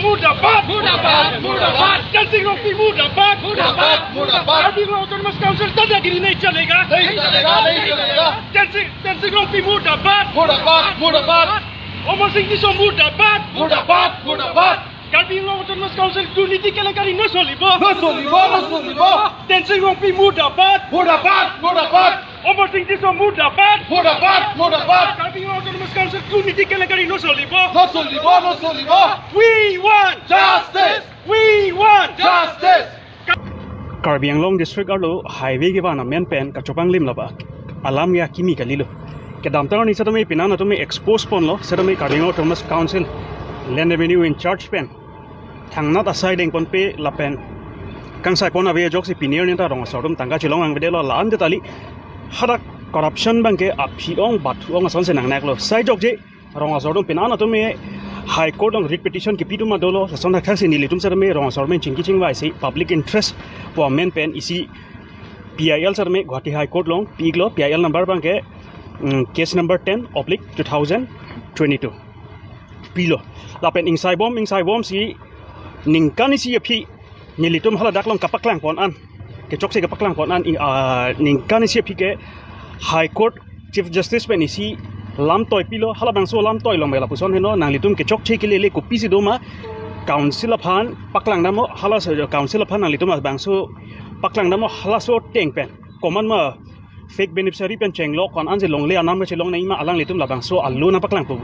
Mudabat, dancing rock भी मुर्दाबाद, Caribbean Autonomous Council दादागिरी नहीं चलेगा, dancing rock भी मुर्दाबाद, Amorsing tisso मुर्दाबाद, Caribbean Autonomous Council दुर्नीति केलेंकारी न सोलिबो, dancing rock भी मुर्दाबाद, Amorsing tisso मुर्दाबाद, Caribbean Autonomous Council दुर्नीति केलेंकारी न सोलिबो, we want Justice! Caribbean Long District arlo highway ke bana men pen ka chopang lim laba alam ya kimi kalilo ke damtar ni satame pinana to me expose pon lo satame Caribbean Autonomous Council land revenue in charge pen thangna ta side eng pon pe la pen kang sai pon ave jok si pinier ni ta rong sodom tangga chilong ang vedelo la an de tali hada corruption bang ke aphi ong batu ong son se nang nak lo sai jok je rong sodom pinana to me High Court on writ petition ki pitu ma dolo sa sonda khasi ni litum sar me rong sormen chingki chingwa isi public interest for men pen isi PIL sar me Guwahati High Court long piglo PIL number bang ke case number 10/2022 pilo la pen insai bom si ningkan isi api ni litum hala dak long kapaklang pon an ke chok se kapaklang pon an ningkan isi api ke High Court Chief Justice pen isi lam toy pilo hala bangso lam toy long mela puson heno nang litum ke chok che ke lele kopi si doma council aphan paklang namo hala so council aphan nang litum bangso paklang namo hala so teng pen common ma fake beneficiary pen chenglo kon anje long le anam che long nei ma alang litum la bangso allo na paklang pu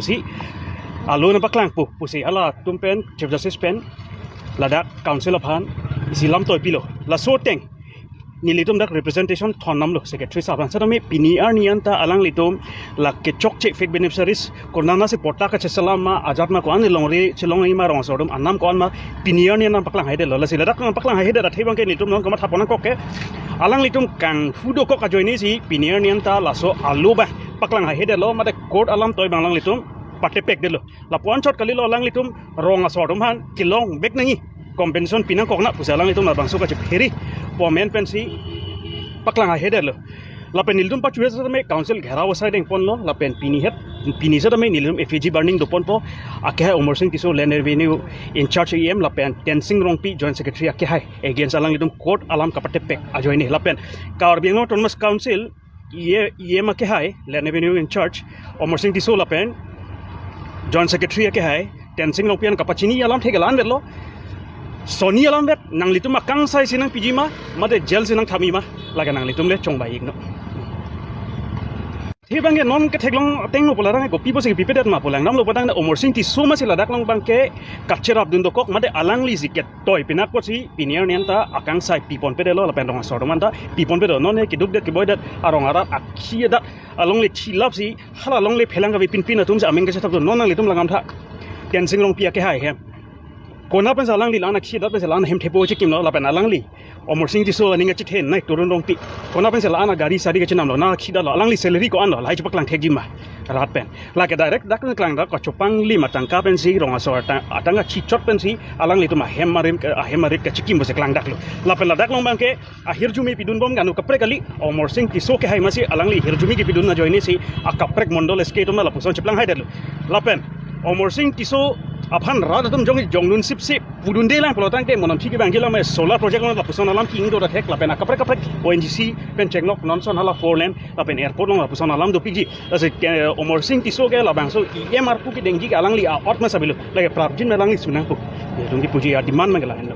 pusi hala tum pen chief justice pen ladak council aphan isi lam toy pilo la so teng ni litum dak representation thonam lo secretary saban sadame piniar nianta alang litum la ke chokche fake beneficiaries kornana se porta ka chesalama ajatna ko an longre chelong ima rong sodom annam ko an ma piniar ni nam paklang haide lo la sila dak paklang haide da thebang ke litum non kama thapona ko ke alang litum kang fudo ko ka joini si piniar nianta la so aluba paklang haide lo mate court alam toy banglang litum pate pek de lo la pon chot kali lo alang litum rong sodom han kilong bek nangi compensation pinang ko na pusalang litum na bangso ka che pheri men pensi paklang header lo la pen nildum pa chues me council gheraw side eng pon lo la pen pini sa me nildum efg burning do pon po akhe Amorsing tisso land revenue in charge em la pen tensing rong pi joint secretary akhe against alang lidum court alam kapate pek ajoini la pen Caribbean Autonomous Council em akhe land revenue in charge Amorsing tisso la pen joint secretary akhe tensing rong pian kapachini alam thegelan verlo Sony alam bet nang litum akang sai sinang pijima made gel sinang thamima laga nang litum le chongbai igno thibange non ke theglong teng no polarang gopi bo se pipetet ma polang nam lo patang na Amorsing tisso ma sila dak long bangke kachera abdun dokok made alang li ziket toy pinak ko si pinier nianta akang sai pipon pedelo la pendong sordomanta pipon pedo non ke duk det ke boy dat arong ara akhi da along le chilap si hala long le phelang ga pin pin atum sa ameng ke sa non nang litum langam tha tensing rong pia ke hai hem kona pen salang li lana khida pen salang hem thepo chikim lo la pen alang li Amorsing tisso ninga chithen nai turun rong pi kona pen salana gari sari ke chinam lo na khida lo alang li salary ko an lo lai chapaklang thegima rat pen la ke direct dak klang da ko chopang li matangka pen si rong asor ta atanga chichot pen si alang li tuma hemarim ke chikim bo se klang dak lo la pen la dak long bang ke ahir jumi pidun bom ganu kapre kali Amorsing tisso ke hai masi alang li hirjumi ke pidun na joini si akaprek mondol ske to la puson chaplang hai delu la pen Amorsing tisso aphan radatum jongnun sip pudun de lang pelotang ke monam thiki bang gila me solar project long la puson alam king do da thek la pen akaprek ONGC pen chengnok non son hala 4 lane la pen airport long la puson alam do pigi as Amorsing tisso ke la bang so emar pu ki dengi alang li ot ma sabilu lage prabjin me lang li sunang pu dungi puji ya demand mangala hen